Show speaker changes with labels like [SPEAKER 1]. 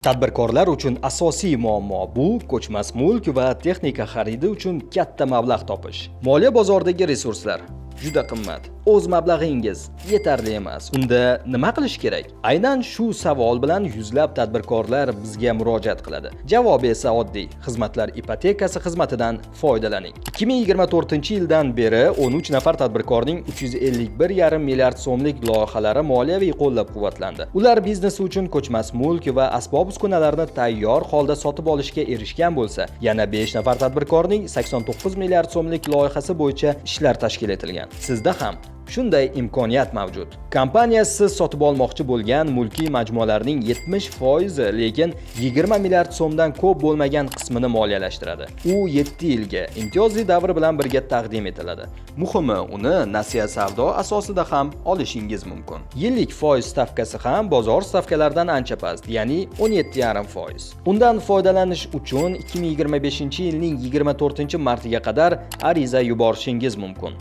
[SPEAKER 1] Tadbirkorlar uchun asosiy muammo bu ko'chmas mulk va texnika xaridi uchun katta mablag' topish. Moliya bozoridagi resurslar juda qimmat. O'z mablag'ingiz yetarli emas. Unda nima qilish kerak? Aynan shu savol bilan yuzlab tadbirkorlar bizga murojaat qiladi. Javobi esa oddiy. Xizmatlar ipotekasi xizmatidan foydalaning. 2024-yildan beri 13 nafar tadbirkorning 351,5 milliard so'mlik loyihalari moliyaviy qo'llab-quvvatlandi. Ular biznesi uchun ko'chmas mulk va asbob-uskunalarni tayyor holda sotib olishga erishgan bo'lsa, yana 5 nafar tadbirkorning 89 milliard so'mlik loyihasi bo'yicha ishlar tashkil etilgan. Sizda ham shunday imkoniyat mavjud. Kompaniya siz sotib olmoqchi bo'lgan mulkiy majmualarning 70%, lekin 20 milliard so'mdan ko'p bo'lmagan qismini moliyalashtiradi. U 7 yilga imtiyozli davr bilan birga taqdim etiladi. Muhimi, uni nasiya savdo asosida ham olishingiz mumkin. Yillik foiz stavkasi ham bozor stavkalaridan ancha past, ya'ni 17,5%. Undan foydalanish uchun 2025-yilning 24-martiga qadar ariza yuborishingiz mumkin.